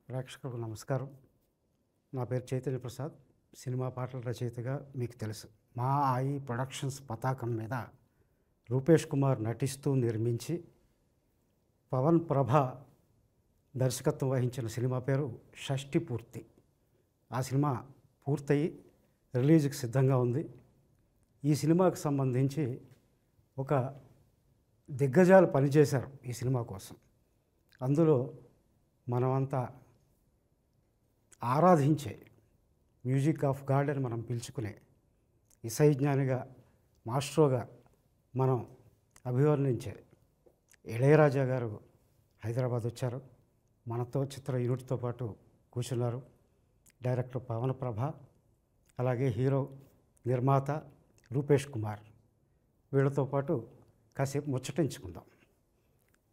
ప్రేక్షకులకు నమస్కారం. నా పేరు చైతన్య ప్రసాద్. సినిమా పాటల రచయితగా మీకు తెలుసు. మా ఆయి ప్రొడక్షన్స్ పతాకం మీద రూపేష్ కుమార్ నటిస్తూ నిర్మించి పవన్ ప్రభ దర్శకత్వం వహించిన సినిమా పేరు షష్ఠి పూర్తి. ఆ సినిమా పూర్తయి రిలీజ్కి సిద్ధంగా ఉంది. ఈ సినిమాకి సంబంధించి ఒక దిగ్గజాలు పనిచేశారు ఈ సినిమా కోసం. అందులో మనమంతా ఆరాధించే మ్యూజిక్ ఆఫ్ గాడ్ అని మనం పిలుచుకునే ఇసైజ్ఞానిగా మాస్ట్రోగా మనం అభివర్ణించే ఇళయరాజా గారు హైదరాబాద్ వచ్చారు. మనతో చిత్ర యూనిట్తో పాటు కూర్చున్నారు. డైరెక్టర్ పవన్ ప్రభ, అలాగే హీరో నిర్మాత రూపేష్ కుమార్. వీళ్ళతో పాటు కాసేపు ముచ్చటించుకుందాం.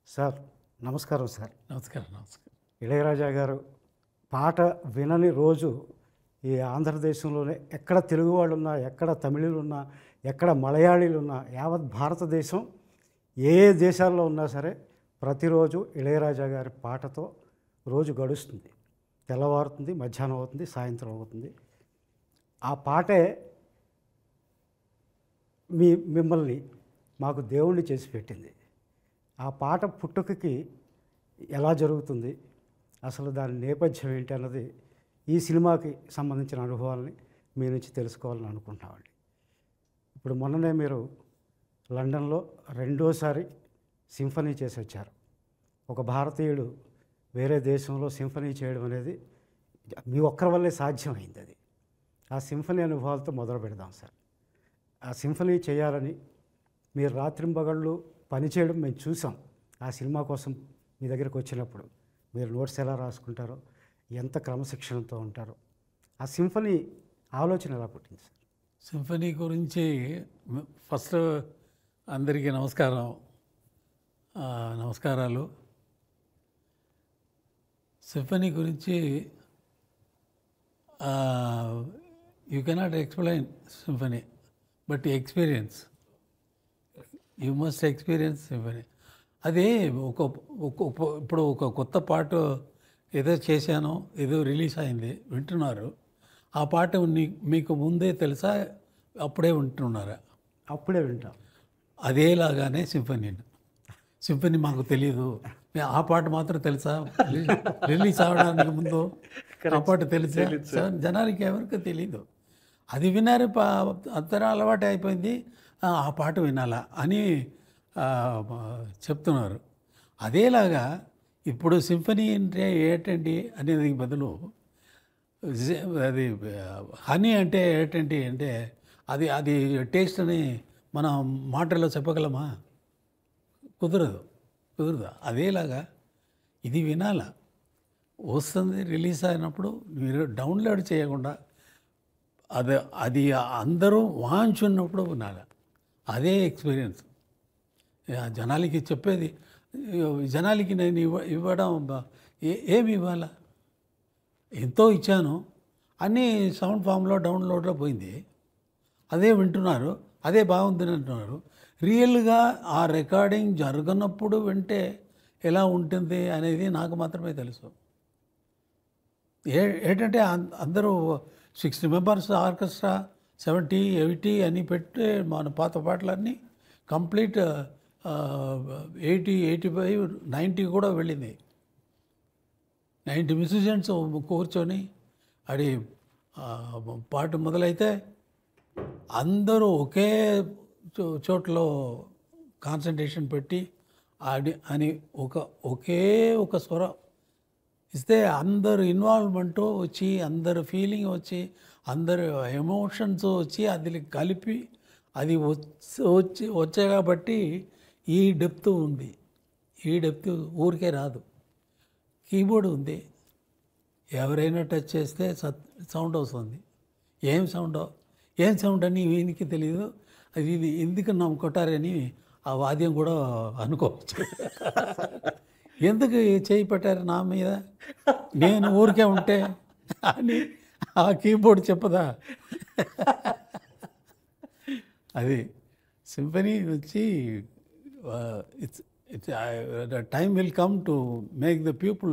సార్ నమస్కారం. సార్ నమస్కారం. ఇళయరాజా గారు పాట వినని రోజు ఈ ఆంధ్రదేశంలోనే ఎక్కడ తెలుగు వాళ్ళు ఉన్నా, ఎక్కడ తమిళులు ఉన్నా, ఎక్కడ మలయాళీలు ఉన్నా, యావత్ భారతదేశం ఏ దేశాల్లో ఉన్నా సరే ప్రతిరోజు ఇళయరాజా గారి పాటతో రోజు గడుస్తుంది. తెల్లవారుతుంది, మధ్యాహ్నం అవుతుంది, సాయంత్రం అవుతుంది. ఆ పాటే మిమ్మల్ని మాకు దేవుణ్ణి చేసి పెట్టింది. ఆ పాట పుట్టుకకి ఎలా జరుగుతుంది, అసలు దాని నేపథ్యం ఏంటి అన్నది ఈ సినిమాకి సంబంధించిన అనుభవాలని మీ నుంచి తెలుసుకోవాలని అనుకుంటామండి. ఇప్పుడు మొన్ననే మీరు లండన్లో రెండోసారి సింఫనీ చేసి వచ్చారు. ఒక భారతీయుడు వేరే దేశంలో సింఫనీ చేయడం అనేది మీ ఒక్కరి వల్లే సాధ్యమైంది. అది ఆ సింఫనీ అనుభవాలతో మొదలు పెడదాం సార్. ఆ సింఫనీ చేయాలని మీరు రాత్రింబగళ్ళు పనిచేయడం మేము చూసాం. ఆ సినిమా కోసం మీ దగ్గరికి వచ్చినప్పుడు మీరు నోట్స్ ఎలా రాసుకుంటారో, ఎంత క్రమశిక్షణతో ఉంటారో, ఆ సింఫనీ ఆలోచన ఎలా పుట్టింది సార్? సింఫనీ గురించి ఫస్ట్ అందరికీ నమస్కారాలు. సింఫనీ గురించి you cannot explain symphony, but experience, you must experience symphony. అది ఇప్పుడు ఒక కొత్త పాట ఏదో చేశానో, ఏదో రిలీజ్ అయింది, వింటున్నారు. ఆ పాట మీకు ముందే తెలుసా, అప్పుడే వింటున్నారా? అప్పుడే వింటాం. అదేలాగానే సింఫనీ మాకు తెలియదు. ఆ పాట మాత్రం తెలుసా, రిలీజ్ అవడానికి ముందు ఆ పాట తెలుసా? జనానికి ఎవరికి తెలీదు. అది విన్నారు, అంతర అలవాటు అయిపోయింది, ఆ పాట వినాలా అని చెప్తున్నారు. అదేలాగా ఇప్పుడు సింఫనీ అంటే ఏంటండి అనేది బదులు అది హనీ అంటే ఏంటండి అంటే అది టేస్ట్ అని మనం మాటల్లో చెప్పగలమా? కుదరదు. అదేలాగా ఇది వినాలా, వస్తుంది రిలీజ్ అయినప్పుడు మీరు డౌన్లోడ్ చేయకుండా అది అందరూ వాంచున్నప్పుడు వినాలి. అదే ఎక్స్పీరియన్స్. జనాలకి చెప్పేది, జనాలకి నేను ఇవ్వడం ఏమి ఇవ్వాలా? ఎంతో ఇచ్చాను, అన్నీ సౌండ్ ఫామ్లో డౌన్లోడ్లో పోయింది. అదే వింటున్నారు, అదే బాగుందని అంటున్నారు. రియల్గా ఆ రికార్డింగ్ జరగనప్పుడు వింటే ఎలా ఉంటుంది అనేది నాకు మాత్రమే తెలుసు. ఏంటంటే అందరూ 60 మెంబర్స్ ఆర్కెస్ట్రా, 70, 80 అని పెట్టి మన పాత పాటలన్నీ కంప్లీట్ 80, 85, 90 కూడా వెళ్ళింది. 90 మ్యూజిషియన్స్ కూర్చొని అది పాట మొదలైతే అందరూ ఒకే చోట్లో కాన్సన్ట్రేషన్ పెట్టి అని ఒకే ఒక స్వరం ఇస్తే అందరు ఇన్వాల్వ్మెంట్ వచ్చి, అందరు ఫీలింగ్ వచ్చి, అందరు ఎమోషన్స్ వచ్చి అది కలిపి అది వచ్చాయి కాబట్టి ఈ డెప్త్ ఉంది. ఈ డెప్త్ ఊరికే రాదు. కీబోర్డ్ ఉంది, ఎవరైనా టచ్ చేస్తే సౌండ్ వస్తుంది. ఏం సౌండ్ అని వీనికి తెలియదు. ఇది ఎందుకు నమ్ము కొట్టారని ఆ వాద్యం కూడా అనుకోవచ్చు. ఎందుకు చేయి పెట్టారు నా మీద, నేను ఊరికే ఉంటే అని ఆ కీబోర్డ్ చెప్పదా? అది సింఫనీ వచ్చి the time will come to make the people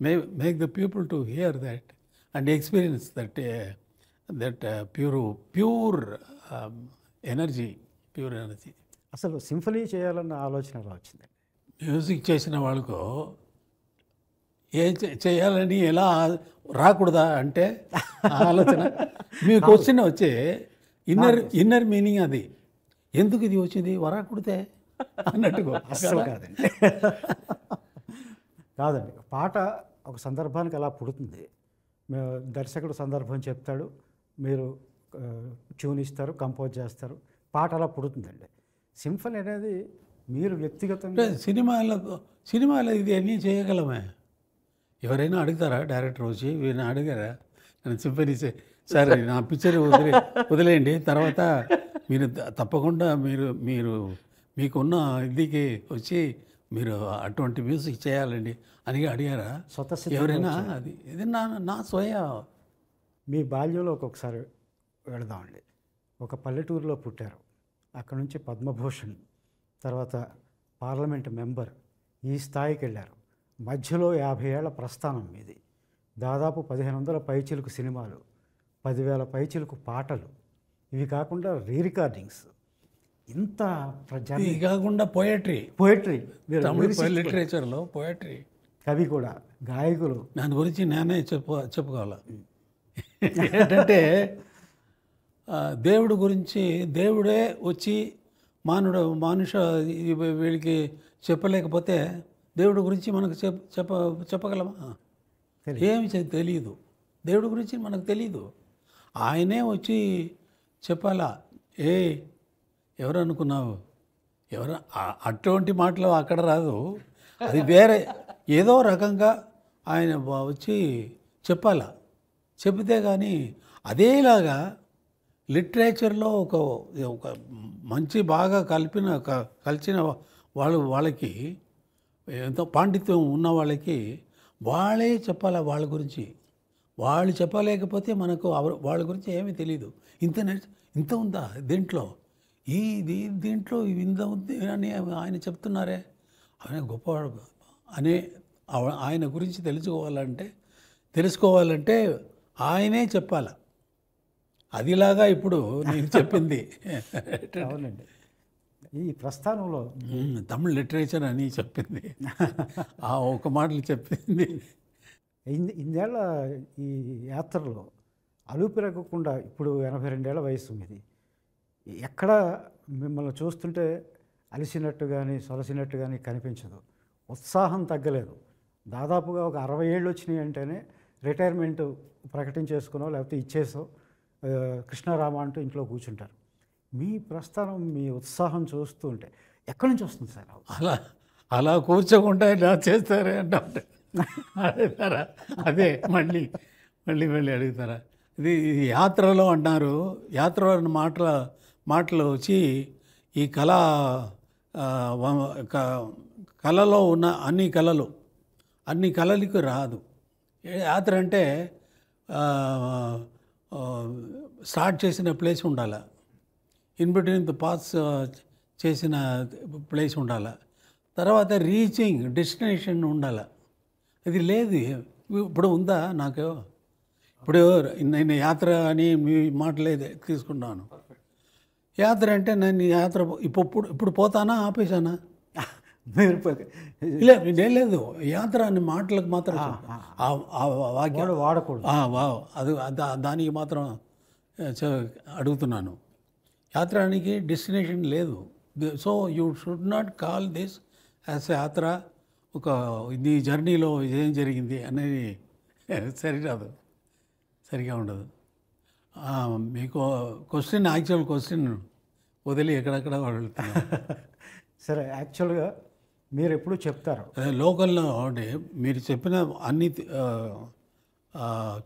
make the people to hear that and experience that pure energy. అసలు సింఫనీ చేయాలన్న ఆలోచన ఎలా వచ్చిందండి? మ్యూజిక్ చేసిన వాళ్ళకు చేయాలని ఎలా రాకూడదా అంటే ఆ ఆలోచన మీ క్వశ్చన్ వచ్చే ఇన్నర్ మీనింగ్ అది. ఎందుకు ఇది వచ్చింది వరాకుడితే అన్నట్టుగా. అసలు కాదండి. కాదండి, పాట ఒక సందర్భానికి అలా పుడుతుంది. దర్శకుడు సందర్భం చెప్తాడు, మీరు ట్యూన్ ఇస్తారు, కంపోజ్ చేస్తారు, పాట అలా పుడుతుందండి. సింఫనీ అనేది మీరు వ్యక్తిగతంగా సినిమాలో ఇది అన్నీ చేయగలమే. ఎవరైనా అడుగుతారా డైరెక్టర్ వచ్చి, వీరిని అడిగారా నేను సింఫనీ సరే నా పిక్చర్ వదిలేయండి, తర్వాత మీరు తప్పకుండా మీకున్న ఇదికి వచ్చి మీరు అటువంటి మ్యూజిక్ చేయాలండి అని అడిగారా ఎవరైనా? అది ఇది నా స్వయ. మీ బాల్యంలో ఒక్కొక్కసారి వెళదామండి. ఒక పల్లెటూరులో పుట్టారు, అక్కడ నుంచి పద్మభూషణ్, తర్వాత పార్లమెంట్ మెంబర్, ఈ స్థాయికి వెళ్ళారు. మధ్యలో 50 ఏళ్ల ప్రస్థానం మీది. దాదాపు 1500 పైచిలుకు సినిమాలు, 10,000 పైచిలుకు పాటలు, ఇవి కాకుండా రికార్డింగ్స్, ఇంత ఇది కాకుండా పోయట్రీ లిటరేచర్లో పోయట్రీ, కవి కూడా, గాయకులు. దాని గురించి నేనే చెప్పుకోవాలి. ఏంటంటే దేవుడు గురించి దేవుడే వచ్చి మనుష వీడికి చెప్పలేకపోతే దేవుడి గురించి మనకు చెప్పగలమా? ఏమి తెలియదు, దేవుడి గురించి మనకు తెలియదు. ఆయనే వచ్చి చెప్పాలా. ఎవరు అనుకున్నావు, ఎవరు అటువంటి మాటలు అక్కడ రాదు, అది వేరే ఏదో రకంగా ఆయన వచ్చి చెప్పాలా. చెబితే కానీ అదేలాగా లిటరేచర్లో ఒక మంచి బాగా కలిసిన వాళ్ళకి ఎంతో పాండిత్యం ఉన్న వాళ్ళకి వాళ్ళే చెప్పాలా వాళ్ళ గురించి. వాళ్ళు చెప్పలేకపోతే మనకు వాళ్ళ గురించి ఏమీ తెలియదు. ఇంత ఉందా దీంట్లో, దీంట్లో ఇంత ఉంది అని ఆయన చెప్తున్నారే, ఆయన గొప్పవాడు అనే ఆయన గురించి తెలుసుకోవాలంటే ఆయనే చెప్పాల. అదిలాగా ఇప్పుడు నేను చెప్పింది. అవునండి, ఈ ప్రస్థానంలో తమిళ్ లిటరేచర్ అని చెప్పింది, ఆ ఒక మాటలు చెప్పింది. ఇన్నేళ్ల ఈ యాత్రలో అలుపెరగకుండా, ఇప్పుడు 82 ఏళ్ల వయసు మీది, ఎక్కడ మిమ్మల్ని చూస్తుంటే అలిసినట్టు కానీ సొలసినట్టు కానీ కనిపించదు. ఉత్సాహం తగ్గలేదు. దాదాపుగా ఒక 60 ఏళ్ళు వచ్చినాయి అంటేనే రిటైర్మెంట్ ప్రకటించేసుకునో లేకపోతే ఇచ్చేసో కృష్ణారామ అంటూ ఇంట్లో కూర్చుంటారు. మీ ప్రస్థానం, మీ ఉత్సాహం చూస్తూ ఉంటే ఎక్కడి నుంచి వస్తుంది సార్? అలా కూర్చోకుండా ఇలా చేస్తారే అంటే అడుగుతారా? అదే మళ్ళీ అడుగుతారా? ఇది యాత్రలో అన్నారు. యాత్రలో మాటలు వచ్చి ఈ కళలో ఉన్న అన్ని కళలకు రాదు. యాత్ర అంటే స్టార్ట్ చేసిన ప్లేస్ ఉండాలి, ఇన్ బిట్వీన్ ద పాస్ చేసిన ప్లేస్ ఉండాలి, తర్వాత రీచింగ్ డెస్టినేషన్ ఉండాలి. ఇది లేదు. ఇప్పుడు ఉందా నాకు? ఇప్పుడు నేను యాత్ర అని మీ మాటలే తీసుకున్నాను. యాత్ర అంటే నేను యాత్ర ఇప్పుడు పోతానా ఆపేసానా? లేదు, యాత్ర అనే మాటలకు మాత్రం వాక్యాలు వాడకూడదు. అది దానికి మాత్రం అడుగుతున్నాను. యాత్రానికి డెస్టినేషన్ లేదు. So you should not call this as యాత్ర. ఒక ఈ జర్నీలో ఏం జరిగింది అనేది సరిగా ఉండదు. మీకు యాక్చువల్ క్వశ్చన్ వదిలి ఎక్కడెక్కడ వెళ్తున్నారు. సరే, యాక్చువల్గా మీరు ఎప్పుడు చెప్తారు లోకల్లో అంటే మీరు చెప్పిన అన్ని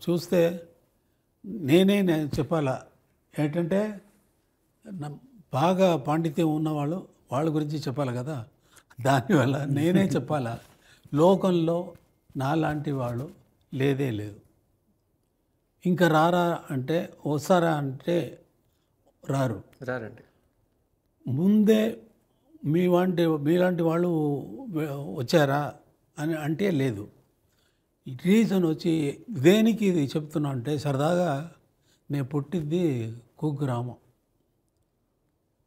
చూస్తే నేనే చెప్పాలా ఏంటంటే బాగా పాండిత్యం ఉన్నవాళ్ళు వాళ్ళ గురించి చెప్పాలి కదా. దానివల్ల నేనే చెప్పాలా, లోకంలో నాలాంటి వాళ్ళు లేదు. ఇంకా రారా అంటే వస్తారా అంటే రారండి. ముందే మీలాంటి వాళ్ళు వచ్చారా అని అంటే లేదు. రీజన్ వచ్చి దేనికి ఇది చెప్తున్నా అంటే సరదాగా నేను పుట్టింది కుగ్రామం,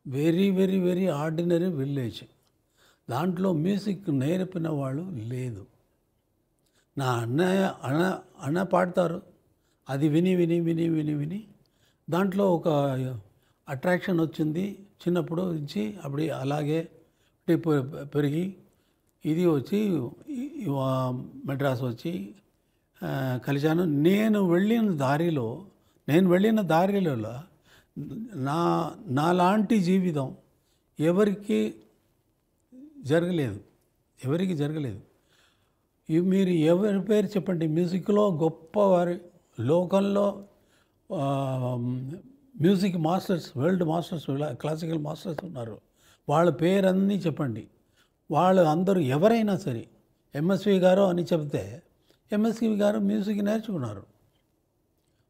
very very very ordinary village. దాంట్లో మ్యూజిక్ నేర్పిన వాళ్ళు లేదు. నా అన్న పాడతారు, అది విని విని విని విని విని దాంట్లో ఒక అట్రాక్షన్ వచ్చింది. చిన్నప్పుడు నుంచి అప్పుడు అలాగే పెరిగి ఇది వచ్చి మెడ్రాస్ వచ్చి కలిశాను. నేను వెళ్ళిన దారిలో నాలాంటి జీవితం ఎవరికి జరగలేదు. మీరు ఎవరి పేరు చెప్పండి, మ్యూజిక్లో గొప్పవారు లోకంలో music masters, world masters, classical masters ఉన్నారు. వాళ్ళ పేరన్నీ చెప్పండి. వాళ్ళు అందరూ ఎవరైనా సరే ఎంఎస్వి గారు అని చెప్తే ఎంఎస్వి గారు మ్యూజిక్ నేర్చుకున్నారు.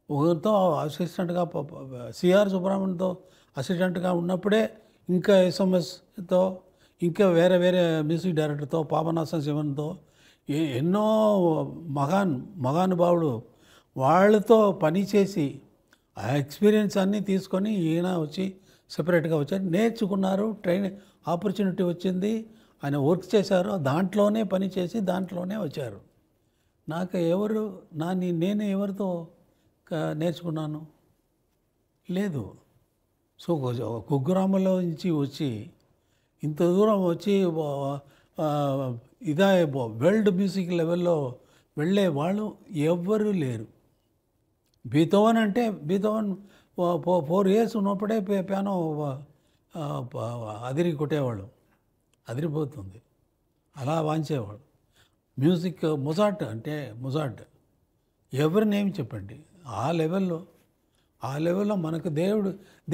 ఒకరితో అసిస్టెంట్గా సిఆర్ సుబ్రహ్మణ్యంతో అసిస్టెంట్గా ఉన్నప్పుడే ఇంకా ఎస్ఎంఎస్తో ఇంకా వేరే వేరే మ్యూజిక్ డైరెక్టర్తో పాపనాశం శివన్తో ఎన్నో మహానుభావుడు వాళ్ళతో పనిచేసి ఆ ఎక్స్పీరియన్స్ అన్నీ తీసుకొని ఈయన వచ్చి సెపరేట్గా వచ్చారు, నేర్చుకున్నారు, ఆపర్చునిటీ వచ్చింది, ఆయన వర్క్ చేశారు, దాంట్లోనే పని చేసి దాంట్లోనే వచ్చారు. నాకు నేను ఎవరితో నేర్చుకున్నాను లేదు. సో కుగ్రామంలో నుంచి వచ్చి ఇంత దూరం వచ్చి వరల్డ్ మ్యూజిక్ లెవెల్లో వెళ్ళే వాళ్ళు ఎవ్వరూ లేరు. బీథోవన్ 4 years ఉన్నప్పుడే పియానో కొట్టేవాళ్ళు, అదిరిపోతుంది, అలా వాంచేవాడు. మ్యూజిక్ మొజార్ట్ ఎవరినేమి చెప్పండి, ఆ లెవెల్లో మనకు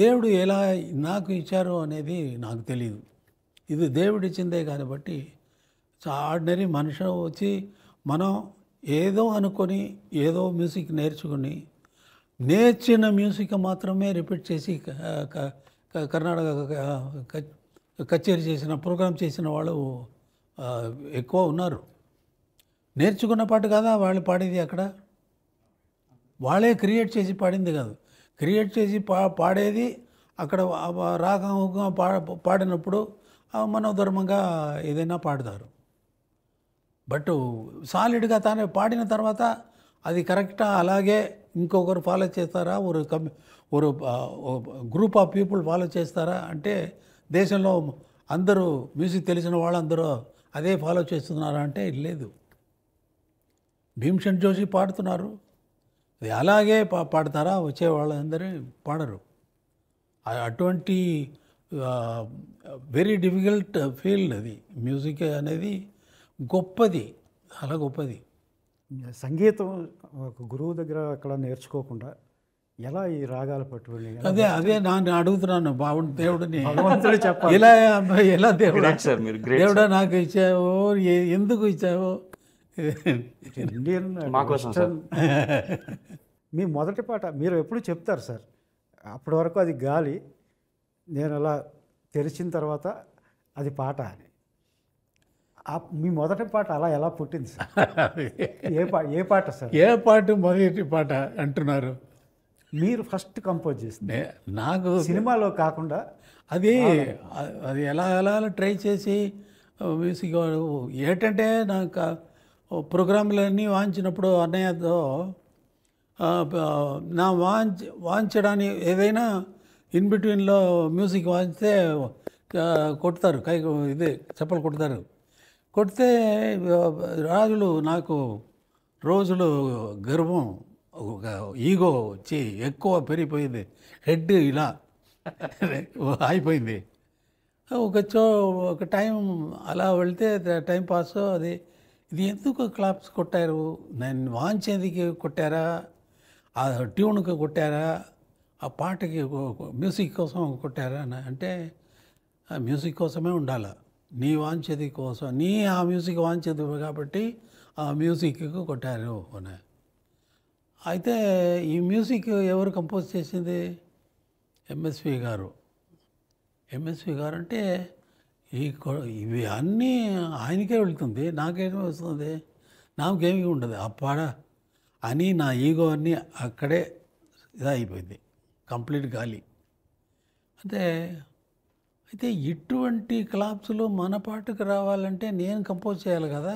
దేవుడు ఎలా నాకు ఇచ్చారు అనేది నాకు తెలియదు. ఇది దేవుడు ఇచ్చిందే కాబట్టి ఆర్డినరీ మనిషి వచ్చి మనం ఏదో అనుకొని ఏదో మ్యూజిక్ నేర్చిన మ్యూజిక్ మాత్రమే రిపీట్ చేసి కర్ణాటక కచేరీ చేసిన ప్రోగ్రామ్ చేసిన వాళ్ళు ఎక్కువ ఉన్నారు. నేర్చుకున్న పాట కదా వాళ్ళు పాడేది, అక్కడ వాళ్ళే క్రియేట్ చేసి పాడింది కాదు, క్రియేట్ చేసి పాడేది అక్కడ రాగంగా పాడినప్పుడు మనోధర్మంగా ఏదైనా పాడతారు. బట్ సాలిడ్గా తానే పాడిన తర్వాత అది కరెక్టా అలాగే ఇంకొకరు ఫాలో చేస్తారా, ఒక గ్రూప్ ఆఫ్ పీపుల్ ఫాలో చేస్తారా అంటే దేశంలో అందరూ మ్యూజిక్ తెలిసిన వాళ్ళందరూ అదే ఫాలో చేస్తున్నారా అంటే లేదు. భీమ్సేన్ జోషి పాడుతున్నారు, అది అలాగే పాడతారా, వచ్చే వాళ్ళందరూ పాడరు. అటువంటి వెరీ డిఫికల్ట్ ఫీల్డ్ అది. మ్యూజిక్ అనేది గొప్పది, చాలా గొప్పది. సంగీతం ఒక గురువు దగ్గర అక్కడ నేర్చుకోకుండా ఎలా ఈ రాగాలు పట్టుకుని అదే నేను అడుగుతున్నాను దేవుడిని, చెప్పాలి ఎలా దేవుడా నాకు ఇచ్చావో, ఎందుకు ఇచ్చావో. ఇండియన్ మీ మొదటి పాట మీరు ఎప్పుడు చెప్తారు సార్, అప్పటి వరకు అది గాలి, నేను అలా తెరిచిన తర్వాత అది పాట అని. మీ మొదటి పాట అలా ఎలా పుట్టింది సార్? ఏ పాట సార్? ఏ పాట మొదటి పాట అంటున్నారు? మీరు ఫస్ట్ కంపోజ్ చేసింది నాకు సినిమాలో కాకుండా అది ఎలా ట్రై చేసి మ్యూజిక్ ఏంటంటే నాకు ప్రోగ్రాంలన్నీ వాంచినప్పుడు అన్నయ్యతో నా వాంచడానికి ఏదైనా ఇన్ బిట్వీన్లో మ్యూజిక్ వాంచితే కొడతారు, చెప్పలు కొడితే రాజులు నాకు రోజులు గర్వం, ఒక ఈగో వచ్చి ఎక్కువ పెరిగిపోయింది, హెడ్ ఇలా అయిపోయింది. ఒక టైం అలా వెళ్తే టైం పాస్ ఇది ఎందుకు క్లాప్స్ కొట్టారు, నేను వాంచేదికి కొట్టారా, ఆ ట్యూన్కి కొట్టారా, ఆ పాటకి మ్యూజిక్ కోసం కొట్టారా అంటే మ్యూజిక్ కోసమే ఉండాలి, నీ వాంచేది కోసం, ఆ మ్యూజిక్ వాంచేది కాబట్టి ఆ మ్యూజిక్కి కొట్టారు అని. అయితే ఈ మ్యూజిక్ ఎవరు కంపోజ్ చేసింది? ఎంఎస్వి గారు అంటే ఇవి అన్నీ ఆయనకే వెళ్తుంది, నాకేమో వస్తుంది. నాకేమీ ఉండదు ఆ పాట అని నా ఈగో అన్నీ అక్కడే ఇదైపోయింది, కంప్లీట్ గాలి. అంటే అయితే ఇటువంటి క్లాప్స్లో మన పాటకు రావాలంటే నేను కంపోజ్ చేయాలి కదా,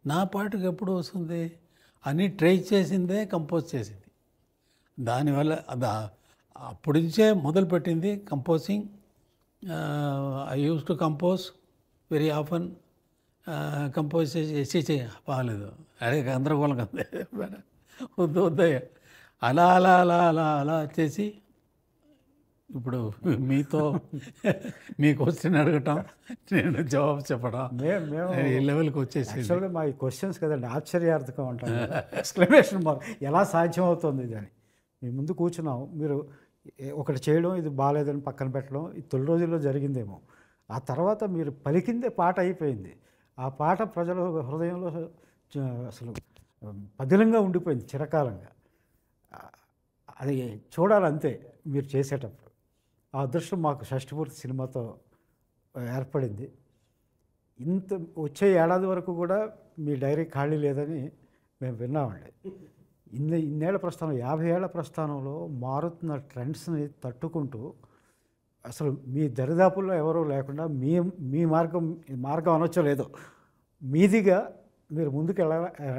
నా పాటకు ఎప్పుడు వస్తుంది అని ట్రై చేసిందే కంపోజ్ చేసింది. దానివల్ల అప్పటి నుంచే మొదలుపెట్టింది composing. I use to compose very often. Compose చేసి బాగాలేదు, అదే గందరగోళం కదా, వద్దు వద్దయ్య, అలా అలా అలా అలా అలా చేసి ఇప్పుడు మీతో మీ క్వశ్చన్ అడగటం, నేను జవాబు చెప్పడం, మేము ఈ లెవెల్కి వచ్చేసి యాక్చువల్గా మా ఈ క్వశ్చన్స్ కదండి ఆశ్చర్యార్థకం అంటారు, ఎక్స్క్లమేషన్ మార్క్, ఎలా సాధ్యం అవుతుంది ఇది అని. మీ ముందు కూర్చున్నాం, మీరు ఒకటి చేయడం, ఇది బాగాలేదని పక్కన పెట్టడం, ఈ తొలి రోజుల్లో జరిగిందేమో. ఆ తర్వాత మీరు పలికిందే పాట అయిపోయింది. ఆ పాట ప్రజల హృదయంలో అసలు పదిలంగా ఉండిపోయింది చిరకాలంగా. అది చూడాలంతే మీరు చేసేటప్పుడు. ఆ అదృష్టం మాకు షష్ఠపూర్తి సినిమాతో ఏర్పడింది. ఇంత వచ్చే ఏడాది వరకు కూడా మీ డైరీ ఖాళీ లేదని మేము విన్నామండి. ఇన్నేళ్ల ప్రస్థానం, 50 ఏళ్ల ప్రస్థానంలో మారుతున్న ట్రెండ్స్ని తట్టుకుంటూ అసలు మీ దరిదాపుల్లో ఎవరూ లేకుండా మీ మార్గం అనొచ్చో లేదో మీదిగా మీరు ముందుకు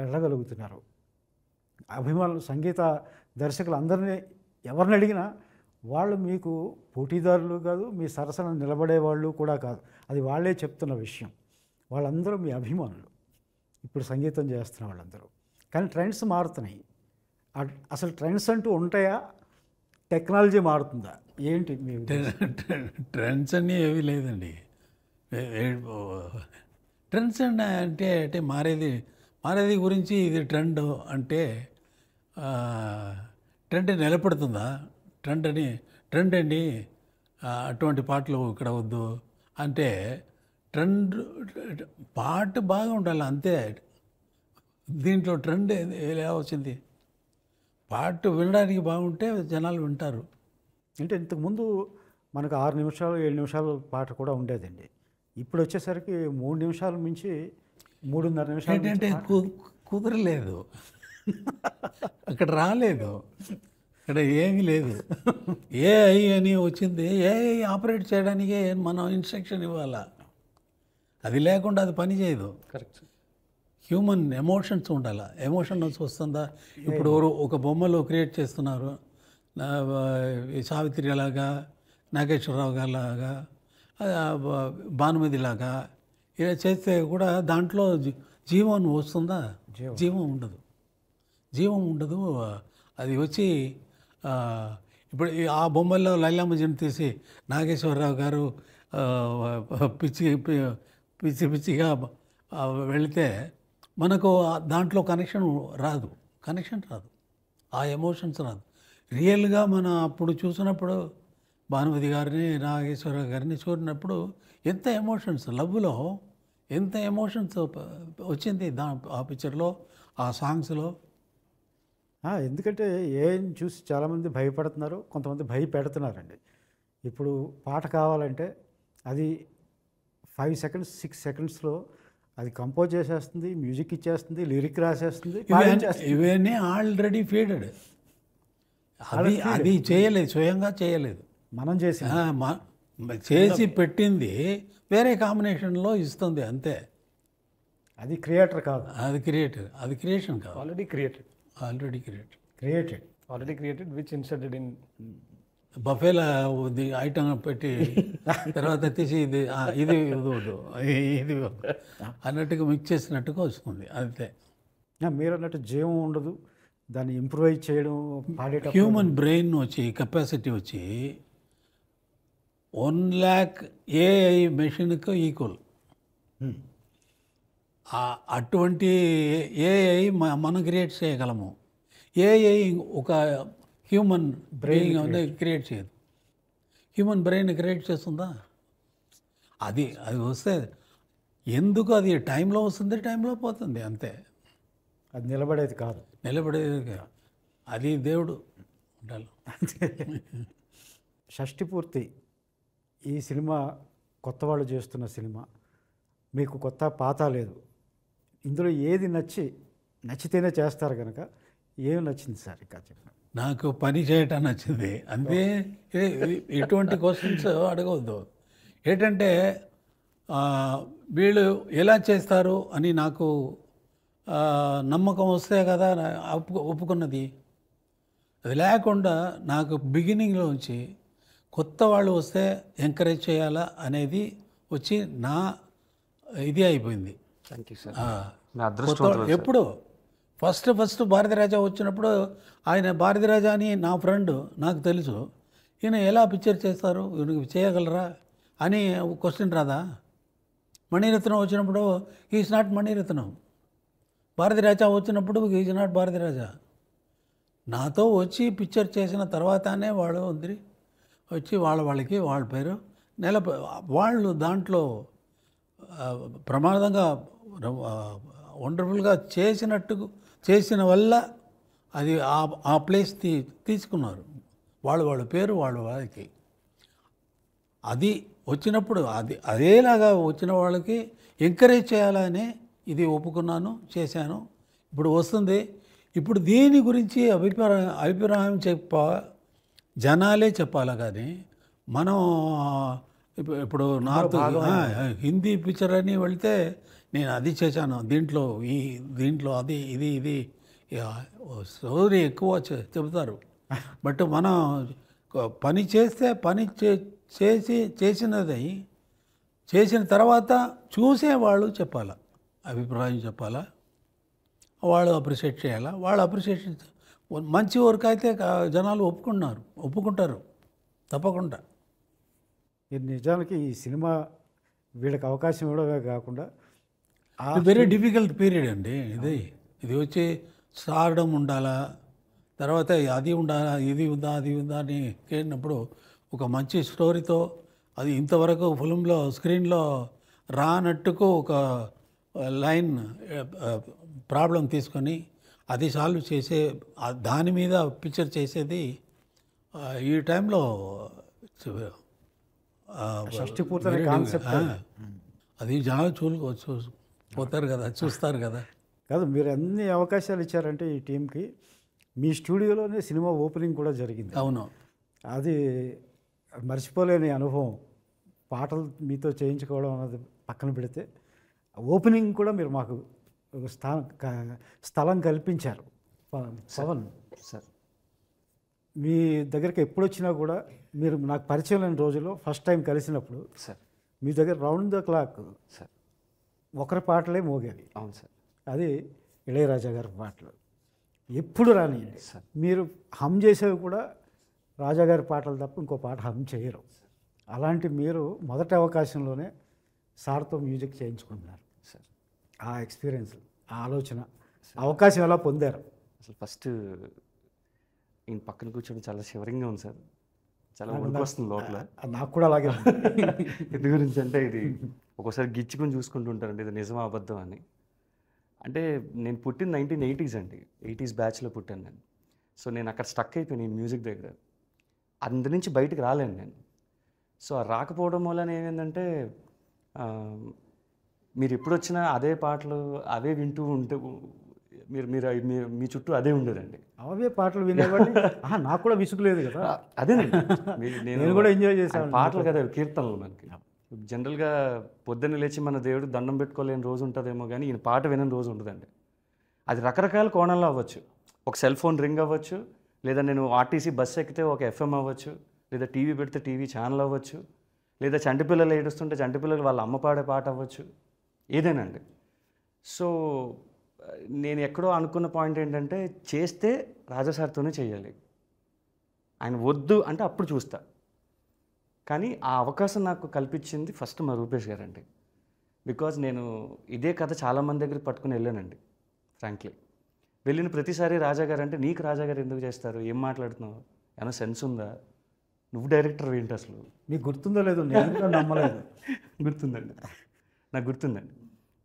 వెళ్ళగలుగుతున్నారు. అభిమానులు, సంగీత దర్శకులు అందరినీ ఎవరిని అడిగినా వాళ్ళు మీకు పోటీదారులు కాదు, మీ సరసన నిలబడేవాళ్ళు కూడా కాదు. అది వాళ్ళే చెప్తున్న విషయం. వాళ్ళందరూ మీ అభిమానులు, ఇప్పుడు సంగీతం చేస్తున్న వాళ్ళందరూ. కానీ ట్రెండ్స్ మారుతున్నాయి. అసలు ట్రెండ్స్ అంటూ ఉంటాయా? టెక్నాలజీ మారుతుందా? ఏంటి మీ ట్రెండ్స్ అన్నీ ఏమీ లేదండి. ట్రెండ్స్ అంటే అంటే మారేది గురించి ఇది ట్రెండ్ అంటే ట్రెండ్ నిలబడుతుందా? ట్రెండ్ అండి అటువంటి పాటలు ఇక్కడ వద్దు అంటే ట్రెండ్, పాట బాగా ఉండాలి అంతే. దీంట్లో ట్రెండ్ ఎలా వచ్చింది? పాట వినడానికి బాగుంటే జనాలు వింటారు. అంటే ఇంతకుముందు మనకు 6 నిమిషాలు 7 నిమిషాలు పాట కూడా ఉండేదండి. ఇప్పుడు వచ్చేసరికి 3 నిమిషాల నుంచి 3.5 నిమిషాలు ఏంటంటే కుదరలేదు, అక్కడ రాలేదు, ఇక్కడ ఏమీ లేదు. ఏఐ అని వచ్చింది, ఏఐ ఆపరేట్ చేయడానికే మనం ఇన్స్ట్రక్షన్ ఇవ్వాలా, అది లేకుండా అది పని చేయదు. కరెక్ట్. హ్యూమన్ ఎమోషన్స్ ఉండాలి. ఎమోషన్స్ వస్తుందా? ఇప్పుడు ఒక బొమ్మలో క్రియేట్ చేస్తున్నారు, సావిత్రి లాగా, నాగేశ్వరరావు గారి లాగా, భానుమతి లాగా ఇలా చేస్తే కూడా దాంట్లో జీవం వస్తుందా? జీవం ఉండదు. అది వచ్చి ఇప్పుడు ఆ బొమ్మల్లో లైలామజీని తీసి నాగేశ్వరరావు గారు పిచ్చిగా వెళితే మనకు దాంట్లో కనెక్షన్ రాదు, ఆ ఎమోషన్స్ రాదు. రియల్గా మనం అప్పుడు చూసినప్పుడు భానుమతి గారిని, నాగేశ్వరరావు గారిని చూసినప్పుడు ఎంత ఎమోషన్స్, లవ్లో ఎంత ఎమోషన్స్ వచ్చింది ఆ పిక్చర్లో, ఆ సాంగ్స్లో. ఎందుకంటే ఏం చూసి చాలామంది భయపడుతున్నారు, కొంతమంది భయపెడుతున్నారండి. ఇప్పుడు పాట కావాలంటే అది 5 సెకండ్స్ 6 సెకండ్స్లో అది కంపోజ్ చేసేస్తుంది, మ్యూజిక్ ఇచ్చేస్తుంది, లిరిక్ రాసేస్తుంది. ఇవన్నీ ఆల్రెడీ ఫీడెడ్. అది చేయలేదు, స్వయంగా చేయలేదు, మనం చేసి పెట్టింది వేరే కాంబినేషన్లో ఇస్తుంది అంతే. అది క్రియేటర్ కాదు, అది క్రియేషన్ కాదు. Already created which inserted in బఫేలా ఐటమ్ పెట్టి తర్వాత తీసి ఇది అన్నట్టుగా మిక్స్ చేసినట్టుగా వస్తుంది అంతే. మీరు అన్నట్టు జీవం ఉండదు, దాన్ని ఇంప్రూవైజ్ చేయడం, పాడేటప్పుడు హ్యూమన్ బ్రెయిన్ వచ్చి కెపాసిటీ వచ్చి 1 lakh ఏఐ మెషిన్కు ఈక్వల్. అటువంటి ఏఐ మనం క్రియేట్ చేయగలము. ఏఐ ఒక హ్యూమన్ బ్రెయిన్ క్రియేట్ చేయదు. హ్యూమన్ బ్రెయిన్ క్రియేట్ చేస్తుందా? అది వస్తే ఎందుకు అది టైంలో వస్తుంది, టైంలో పోతుంది అంతే. అది నిలబడేది కాదు. అది దేవుడు ఉండాలి. షష్ఠిపూర్తి ఈ సినిమా కొత్త వాళ్ళు చేస్తున్న సినిమా, మీకు కొత్త పాత లేదు. ఇందులో ఏది నచ్చితేనే చేస్తారు కనుక ఏమి నచ్చింది సార్ ఇంకా చెప్పండి. నాకు పని చేయటం నచ్చింది అంతే. ఎటువంటి క్వశ్చన్స్ అడగవద్దు. ఏంటంటే వీళ్ళు ఎలా చేస్తారు అని నాకు నమ్మకం వస్తే కదా ఒప్పుకున్నది. అది లేకుండా నాకు బిగినింగ్లోంచి కొత్త వాళ్ళు వస్తే ఎంకరేజ్ చేయాలా అనేది వచ్చి నా ఇది అయిపోయింది. Thank you sir. ఎప్పుడు ఫస్ట్ భారతీరాజా వచ్చినప్పుడు ఆయన భారతీరాజా అని నా ఫ్రెండ్, నాకు తెలుసు, ఈయన ఎలా పిక్చర్ చేస్తారు, ఈయనకి చేయగలరా అని క్వశ్చన్ రాదా? మణిరత్నం వచ్చినప్పుడు ఈజ్ నాట్ మణిరత్నం, భారతీరాజా వచ్చినప్పుడు ఈజ్ నాట్ భారతీరాజా. నాతో వచ్చి పిక్చర్ చేసిన తర్వాతనే వాళ్ళు వచ్చి వాళ్ళకి వాళ్ళ పేరు వాళ్ళు దాంట్లో ప్రమాదంగా వండర్ఫుల్గా చేసిన వల్ల అది ఆ ప్లేస్ తీసుకున్నారు. వాళ్ళ పేరు వాళ్ళకి అది వచ్చినప్పుడు అదేలాగా వచ్చిన వాళ్ళకి ఎంకరేజ్ చేయాలనే ఇది ఒప్పుకున్నాను, చేశాను. ఇప్పుడు వస్తుంది. ఇప్పుడు దీని గురించి అభిప్రాయం జనాలే చెప్పాలా కానీ మనం ఇప్పుడు నార్త్ హిందీ పిక్చర్ అని వెళ్తే నేను అది చేశాను, దీంట్లో అది ఇది స్టోరీ ఎక్కువ చెబుతారు. బట్ మనం పని చేస్తే చేసిన తర్వాత చూసేవాళ్ళు చెప్పాలా, అభిప్రాయం చెప్పాలా, వాళ్ళు అప్రిషియేట్ చేయాలా. వాళ్ళు అప్రిషియేషన్ మంచి వర్క్ అయితే జనాలు ఒప్పుకుంటారు తప్పకుండా. ఇది నిజానికి ఈ సినిమా వీళ్ళకి అవకాశం ఇవ్వడమే కాకుండా వెరీ డిఫికల్ట్ పీరియడ్ అండి ఇది వచ్చి స్టార్డమ్ ఉండాలా, తర్వాత అది ఉండాలా, ఇది ఉందా అది ఉందా అని కేడినప్పుడు ఒక మంచి స్టోరీతో అది ఇంతవరకు ఫిల్మ్లో స్క్రీన్లో రానట్టుకు ఒక లైన్ ప్రాబ్లం తీసుకొని అది సాల్వ్ చేసే దాని మీద పిక్చర్ చేసేది ఈ టైంలో షష్టిపూర్తి కాన్సెప్ట్. అది జనాలు పోతారు కదా, చూస్తారు కదా. కాదు, మీరు అన్ని అవకాశాలు ఇచ్చారంటే ఈ టీంకి. మీ స్టూడియోలోనే సినిమా ఓపెనింగ్ కూడా జరిగింది. అవును, అది మర్చిపోలేని అనుభవం. పాటలు మీతో చేయించుకోవడం అన్నది పక్కన పెడితే ఓపెనింగ్ కూడా మీరు మాకు ఒక స్థలం కల్పించారు. పవన్ సార్, మీ దగ్గరికి ఎప్పుడు వచ్చినా కూడా మీరు నాకు పరిచయం లేని రోజుల్లో ఫస్ట్ టైం కలిసినప్పుడు సార్ మీ దగ్గర రౌండ్ ద క్లాక్ సార్ ఒకరి పాటలే మోగేవి. అవును సార్. అది ఇళయరాజా గారి పాటలు. ఎప్పుడు రానియండి, సార్ మీరు హమ్ చేసేవి కూడా రాజాగారి పాటలు తప్ప ఇంకో పాట హమ్ చేయరు. అలాంటి మీరు మొదటి అవకాశంలోనే సార్తో మ్యూజిక్ చేయించుకుంటున్నారు. సార్ ఆ ఎక్స్పీరియన్స్, ఆ ఆలోచన, అవకాశం ఎలా పొందారు? అసలు ఫస్ట్ ఈయన పక్కన కూర్చోడం చాలా షివరింగ్గా ఉంది సార్. చాలా వణుకు వస్తుంది లోపల. నాకు కూడా అలాగే ఎందు గురించి అంటే ఇది ఒక్కోసారి గిచ్చుకుని చూసుకుంటూ ఉంటారండి, ఇది నిజమా అబద్ధం అని. అంటే నేను పుట్టిన 1980s అండి, 80s బ్యాచ్లో పుట్టాను నేను. సో నేను అక్కడ స్టక్ అయిపోయాను ఈ మ్యూజిక్ దగ్గర. అందు నుంచి బయటకు రాలేను నేను. సో ఆ రాకపోవడం వలన ఏమైందంటే మీరు ఎప్పుడు వచ్చినా అదే పాటలు అవే వింటూ ఉంటే మీరు మీ చుట్టూ అదే ఉండేదండి. అవే పాటలు వినేవాడిని. నాకు కూడా విసుగులేదు కదా. అదేనండి, నేను కూడా ఎంజాయ్ చేశాను. పాటలు కదా కీర్తనలు. మనకి జనరల్గా పొద్దున్న లేచి మన దేవుడు దండం పెట్టుకోలేని రోజు ఉంటుందేమో కానీ ఈయన పాట వినని రోజు ఉండదండి. అది రకరకాల కోణంలో అవ్వచ్చు. ఒక సెల్ ఫోన్ రింగ్ అవ్వచ్చు, లేదా నేను ఆర్టీసీ బస్సు ఎక్కితే ఒక ఎఫ్ఎం అవ్వచ్చు, లేదా టీవీ పెడితే టీవీ ఛానల్ అవ్వచ్చు, లేదా చంటిపిల్లలు ఏడుస్తుంటే చంటిపిల్లలు వాళ్ళ అమ్మ పాడే పాట అవ్వచ్చు, ఏదేనండి. సో నేను ఎక్కడో అనుకున్న పాయింట్ ఏంటంటే చేస్తే రాజాసార్తోనే చేయాలి, ఆయన వద్దు అంటే అప్పుడు చూస్తా. కానీ ఆ అవకాశం నాకు కల్పించింది ఫస్ట్ మా రూపేష్ గారండి. బికాజ్ నేను ఇదే కథ చాలామంది దగ్గరికి పట్టుకుని వెళ్ళానండి. ఫ్రాంక్లీ వెళ్ళిన ప్రతిసారి రాజాగారు అంటే నీకు రాజాగారు ఎందుకు చేస్తారు, ఏం మాట్లాడుతున్నావు, ఏమైనా సెన్స్ ఉందా, నువ్వు డైరెక్టర్ ఏంటి అసలు, నీకు గుర్తుందో లేదో, నేను కూడా నమ్మలేదు. గుర్తుందండి, నాకు గుర్తుందండి.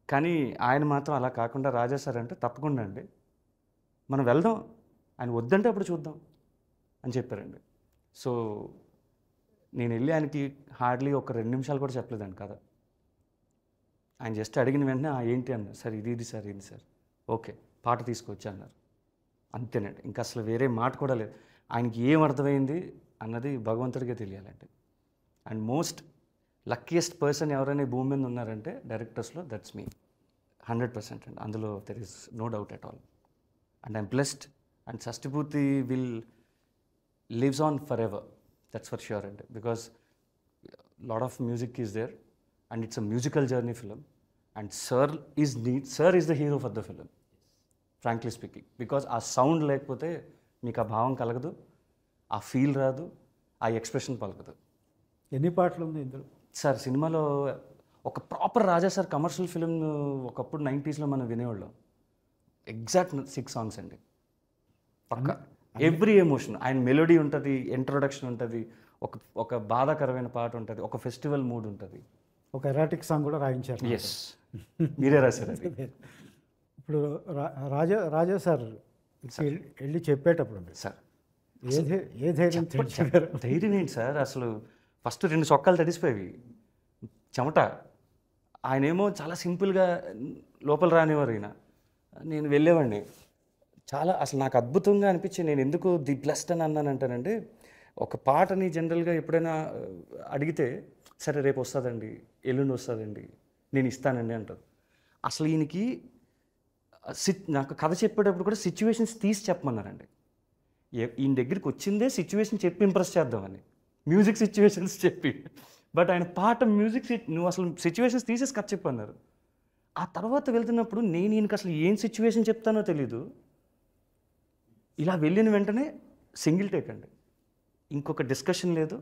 కానీ ఆయన మాత్రం అలా కాకుండా రాజా సార్ అంటే తప్పకుండా అండి మనం వెళ్దాం, ఆయన వద్దంటే అప్పుడు చూద్దాం అని చెప్పారండి. సో నేను వెళ్ళి ఆయనకి హార్డ్లీ ఒక 2 నిమిషాలు కూడా చెప్పలేదండి కదా. ఆయన జస్ట్ అడిగిన వెంటనే ఏంటి అన్నారు, సార్ ఇది సార్ ఇది సార్, ఓకే పాట తీసుకొచ్చి అన్నారు. అంతేనండి, ఇంకా అసలు వేరే మాట కూడా లేదు. ఆయనకి ఏం అర్థమైంది అన్నది భగవంతుడికే తెలియాలండి. అండ్ మోస్ట్ లక్కీయెస్ట్ పర్సన్ ఎవరైనా ఈ భూమి మీద ఉన్నారంటే డైరెక్టర్స్లో, దట్స్ మీ 100% అండి. అందులో there is no doubt at all. And I'm blessed. And Shashtipoorthi will lives on forever, that's for sure అండి. Because lot of music is there and it's a musical journey film. And sir is the hero for the film, frankly speaking. బికాస్ ఆ సౌండ్ లేకపోతే మీకు ఆ భావం కలగదు, ఆ ఫీల్ రాదు, ఆ ఎక్స్ప్రెషన్ పలకదు. ఎన్ని పాటలు ఉంది ఇందులో? సార్ సినిమాలో ఒక ప్రాపర్ రాజా సార్ కమర్షియల్ ఫిలిం ఒకప్పుడు 90s మనం వినేవాళ్ళం. ఎగ్జాక్ట్ 6 songs అండి, పక్క ఎవ్రీ ఎమోషన్. ఆయన మెలోడీ ఉంటుంది, ఇంట్రొడక్షన్ ఉంటుంది, ఒక బాధాకరమైన పాట ఉంటుంది, ఒక ఫెస్టివల్ మూడ్ ఉంటుంది. ఒక ఎరాటిక్ సాంగ్ కూడా రాయించారు. ఎస్, మీరే రాశారు అది. ఇప్పుడు రాజా సార్ వెళ్ళి చెప్పేటప్పుడు మీరు సార్ ఏ ధైర్యం తెచ్చారు? ధైర్యం ఏంటి సార్, అసలు ఫస్ట్ 2 సొక్కాలు తడిసిపోయేవి, చెమట. ఆయనేమో చాలా సింపుల్గా లోపల రానివారు. నేను వెళ్ళేవాడిని. చాలా అసలు నాకు అద్భుతంగా అనిపించి, నేను ఎందుకు ది బ్లెస్డ్ అని అన్నానంటానంటే, ఒక పాటని జనరల్గా ఎప్పుడైనా అడిగితే సరే రేపు వస్తుందండి, ఎల్లుండి వస్తుందండి, నేను ఇస్తానండి అంటారు. అసలు ఈయనకి నాకు కథ చెప్పేటప్పుడు కూడా సిచ్యువేషన్స్ తీసి చెప్పమన్నారండి. ఈయన దగ్గరికి వచ్చిందే సిచ్యువేషన్ చెప్పి ఇంప్రెస్ చేద్దామని, మ్యూజిక్ సిచ్యువేషన్స్ చెప్పి. బట్ ఆయన పాట మ్యూజిక్ నువ్వు అసలు సిచ్యువేషన్స్ తీసేసి కథ చెప్పన్నారు. ఆ తర్వాత వెళ్తున్నప్పుడు నేను ఈయనకి అసలు ఏం సిచ్యువేషన్ చెప్తానో తెలీదు. ఇలా వెళ్ళిన వెంటనే సింగిల్ టేక్ అండి, ఇంకొక డిస్కషన్ లేదు.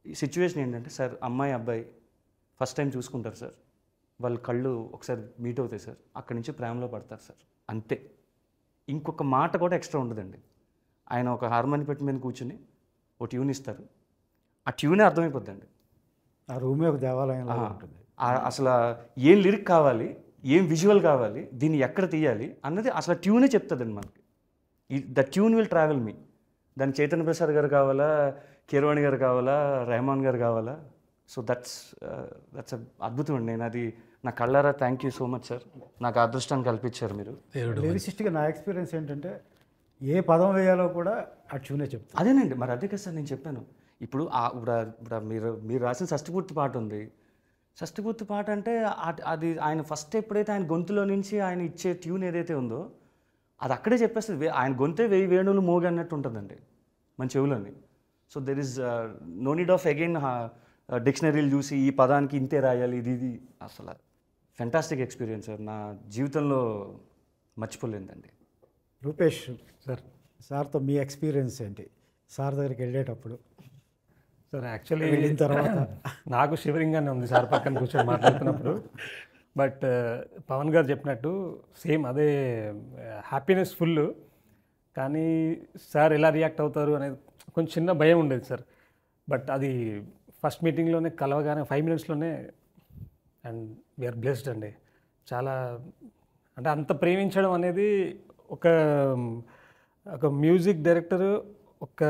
ఈ సిచ్యువేషన్ ఏంటంటే, సార్ అమ్మాయి అబ్బాయి ఫస్ట్ టైం చూసుకుంటారు సార్, వాళ్ళ కళ్ళు ఒకసారి మీట్ అవుతాయి సార్, అక్కడి నుంచి ప్రేమలో పడతారు సార్, అంతే. ఇంకొక మాట కూడా ఎక్స్ట్రా ఉండదండి. ఆయన ఒక హార్మోని పెట్టి మీద కూర్చుని ఒక ట్యూన్ ఇస్తారు, ఆ ట్యూనే అర్థమైపోద్దండి. ఆ రూమే ఒక దేవాలయంలో ఉంటుంది. అసలు ఏం లిరిక్ కావాలి, ఏం విజువల్ కావాలి, దీన్ని ఎక్కడ తీయాలి అన్నది అసలు ట్యూనే చెప్తుందండి మనకి. ద ట్యూన్ విల్ ట్రావెల్ మీ. దానికి చైతన్య ప్రసాద్ గారు కావాలా, కీరవాణి గారు కావాలా, రెహమాన్ గారు కావాలా. సో దట్స్ అద్భుతం అండి. నేను అది నా కళ్ళారా thank you so much sir, నాకు అదృష్టాన్ని కల్పించారు మీరు. లిరిసిస్ట్గా నా ఎక్స్పీరియన్స్ ఏంటంటే, ఏ పదం వేయాలో కూడా ఆ ట్యూనే చెప్తాను. అదేనండి, మరి అదే కదా సార్ నేను చెప్పాను. ఇప్పుడు మీరు రాసిన షష్టిపూర్తి పాట ఉంది. షష్టిపూర్తి పాట అంటే అది ఆయన ఫస్ట్ ఎప్పుడైతే ఆయన గొంతులో నుంచి ఆయన ఇచ్చే ట్యూన్ ఏదైతే ఉందో అది అక్కడే చెప్పేస్తుంది. ఆయన గొంతే 1000 వేణువులు మోగి అన్నట్టు ఉంటుందండి మన చెవులని. So there is no need of again డిక్షనరీలు చూసి ఈ పదానికి ఇంతే రాయాలి, ఇది అసలు ఫెంటాస్టిక్ ఎక్స్పీరియన్స్ సార్, నా జీవితంలో మర్చిపోలేదండి. రూపేష్ సార్తో మీ ఎక్స్పీరియన్స్ ఏంటి? సార్ దగ్గరికి వెళ్ళేటప్పుడు సార్ యాక్చువల్లీ వెళ్ళిన తర్వాత నాకు షివరింగ్గానే ఉంది సార్ పక్కన కూర్చొని మాట్లాడుతున్నప్పుడు. బట్ పవన్ గారు చెప్పినట్టు సేమ్ అదే హ్యాపీనెస్ ఫుల్. కానీ సార్ ఎలా రియాక్ట్ అవుతారు అనేది కొంచెం చిన్న భయం ఉండేది సార్. బట్ అది ఫస్ట్ మీటింగ్లోనే కలవగానే 5 minutesలోనే అండ్ వీఆర్ బ్లెస్డ్ అండి. చాలా అంటే అంత ప్రేమించడం అనేది ఒక మ్యూజిక్ డైరెక్టర్ ఒక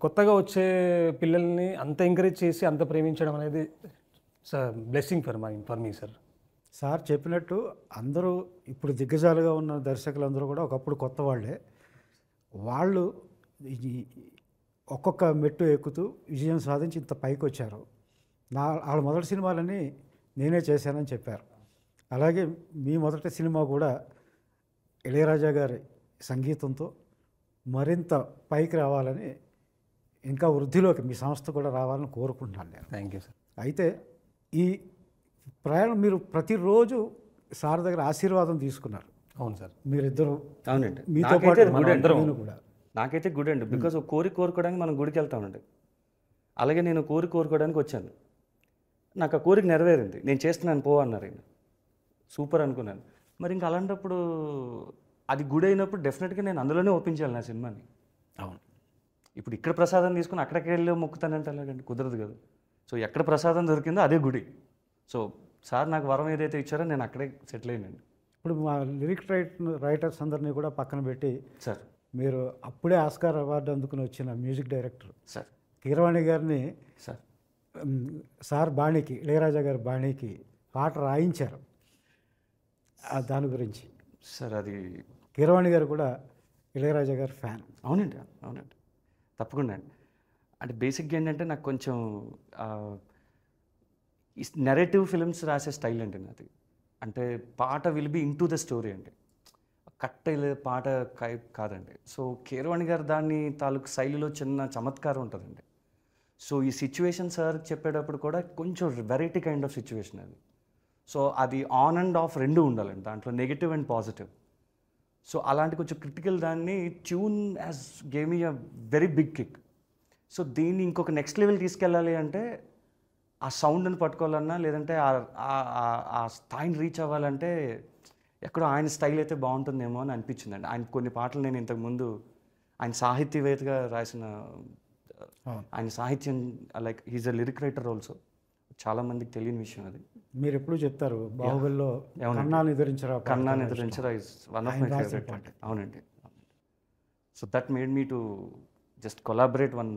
కొత్తగా వచ్చే పిల్లల్ని అంత ఎంకరేజ్ చేసి అంత ప్రేమించడం అనేది sir blessing for me sir. Sir చెప్పినట్టు అందరూ ఇప్పుడు దిగ్గజాలుగా ఉన్న దర్శకులందరూ కూడా ఒకప్పుడు కొత్త వాళ్ళే. వాళ్ళు ఒక్కొక్క మెట్టు ఎక్కుతూ విజయం సాధించి ఇంత పైకి వచ్చారు. వాళ్ళ మొదటి సినిమాలని నేనే చేశానని చెప్పారు. అలాగే మీ మొదటి సినిమా కూడా ఇళయరాజా గారి సంగీతంతో మరింత పైకి రావాలని, ఇంకా వృద్ధిలోకి మీ సంస్థ కూడా రావాలని కోరుకుంటున్నాను నేను. Thank you sir. అయితే ఈ ప్రయాణం మీరు ప్రతిరోజు సార్ దగ్గర ఆశీర్వాదం తీసుకున్నారు. అవును సార్. మీరిద్దరు అవునండి, మీతో పాటు నేను కూడా. నాకైతే గుడ్ అండి. బికాజ్ ఒక కోరుకోవడానికి మనం గుడికి వెళ్తామండి. అలాగే నేను కోరుకోవడానికి వచ్చాను. నాకు ఆ కోరిక నెరవేరింది. నేను చేస్తున్నాను పో అన్నారు ఆయన. సూపర్ అనుకున్నాను. మరి ఇంకా అలాంటప్పుడు అది గుడి అయినప్పుడు డెఫినెట్గా నేను అందులోనే ఒప్పించాలి నా సినిమాని. అవును. ఇప్పుడు ఇక్కడ ప్రసాదం తీసుకుని అక్కడికి వెళ్ళి మొక్కుతానంటే అలాగండి, కుదరదు కదా. సో ఎక్కడ ప్రసాదం దొరికిందో అదే గుడి. సో సార్ నాకు వరం ఏదైతే ఇచ్చారో నేను అక్కడే సెటిల్ అయ్యానండి. ఇప్పుడు మా లిరిక్ రైటర్స్ అందరినీ కూడా పక్కన పెట్టి సార్ మీరు అప్పుడే ఆస్కార్ అవార్డు అందుకుని వచ్చిన మ్యూజిక్ డైరెక్టర్ సార్ కీరవాణి గారిని సార్ సార్ బాణీకి, ఇళయరాజా గారి బాణీకి పాట రాయించారు. దాని గురించి సార్ అది కీరవాణి గారు కూడా ఇళయరాజా గారు ఫ్యాన్. అవునండి, అవునండి, తప్పకుండా అండి. అంటే బేసిక్గా ఏంటంటే నాకు కొంచెం నెరేటివ్ ఫిల్మ్స్ రాసే స్టైల్ అండి నాది. అంటే పాట will be in to the story అండి, పాట కాదండి. సో కీరవాణి గారు దాన్ని తాలూకు శైలిలో చిన్న చమత్కారం ఉంటుందండి. సో ఈ సిచ్యువేషన్ సార్ చెప్పేటప్పుడు కూడా కొంచెం వెరైటీ కైండ్ ఆఫ్ సిచ్యువేషన్ అది. సో అది ఆన్ అండ్ ఆఫ్ రెండు ఉండాలండి, దాంట్లో నెగిటివ్ అండ్ పాజిటివ్. సో అలాంటి కొంచెం క్రిటికల్ దాన్ని tune as gave me a very big kick. So దీన్ని ఇంకొక నెక్స్ట్ లెవెల్ తీసుకెళ్ళాలి అంటే ఆ సౌండ్ని పట్టుకోవాలన్నా, లేదంటే ఆ స్థాయిని రీచ్ అవ్వాలంటే ఎక్కడో ఆయన స్టైల్ అయితే బాగుంటుందేమో అని అనిపించిందండి. ఆయన కొన్ని పాటలు నేను ఇంతకుముందు ఆయన సాహిత్యవేత్తగా రాసిన, ఆయన సాహిత్యం like he's a lyric writer also, చాలామందికి తెలియని విషయం అది. మీరు ఎప్పుడు చెప్తారు బాహుబలిలో కన్నాని ఎదిరించరా, కన్నాని ఎదిరించరా is one of my favourite పాట. అవునండి. So that made me to just collaborate one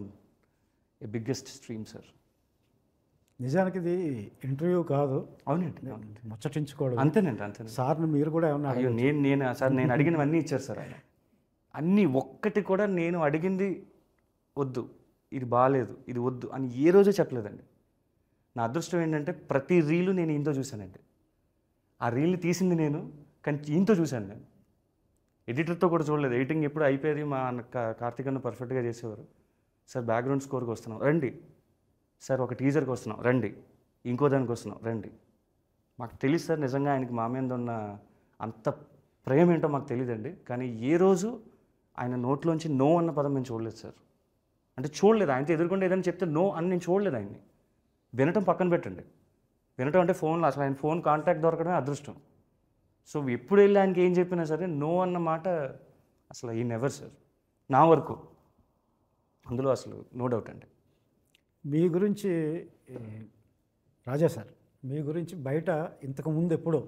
a biggest stream sir. నిజానికి ఇది ఇంటర్వ్యూ కాదు. అవునండి, ముచ్చటించుకోవడం. అంతేనండి, అంతే. సార్ని మీరు కూడా ఏమన్నా? అయ్యో నేను అడిగినవన్నీ ఇచ్చారు సార్ ఆయన. అన్నీ ఒక్కటి కూడా నేను అడిగింది వద్దు, ఇది బాగాలేదు, ఇది వద్దు అని ఏ రోజు చెప్పలేదండి. నా అదృష్టం ఏంటంటే ప్రతి రీలు నేను ఈయనతో చూశానండి. ఆ రీల్ని తీసింది నేను, కానీ ఈయనతో చూశాను నేను. ఎడిటర్తో కూడా చూడలేదు. ఎడిటింగ్ ఎప్పుడు అయిపోయేది మా కార్తీక్ అన్న పర్ఫెక్ట్గా చేసేవారు. సార్ బ్యాక్గ్రౌండ్ స్కోర్కి వస్తున్నాం రండి, సార్ ఒక టీజర్కి వస్తున్నాం రండి, ఇంకో దానికి వస్తున్నాం రండి. మాకు తెలియదు సార్ నిజంగా ఆయనకి మా మీద ఉన్న అంత ప్రేమ ఏంటో మాకు తెలియదండి. కానీ ఏ రోజు ఆయన నోట్లోంచి నో అన్న పదం నేను చూడలేదు సార్. అంటే చూడలేదు, ఆయనతో ఎదుర్కొంటే ఏదైనా చెప్తే నో అని నేను చూడలేదు ఆయన్ని. వినటం పక్కన పెట్టండి, వినటం అంటే ఫోన్లో అసలు ఆయన ఫోన్ కాంటాక్ట్ దొరకడమే అదృష్టం. సో ఎప్పుడు వెళ్ళి ఆయనకి ఏం చెప్పినా సరే నో అన్న మాట అసలు ఈ నెవర్ సార్ నా వరకు, అందులో అసలు నో డౌట్ అండి. మీ గురించి రాజా సార్, మీ గురించి బయట ఇంతకుముందు ఎప్పుడో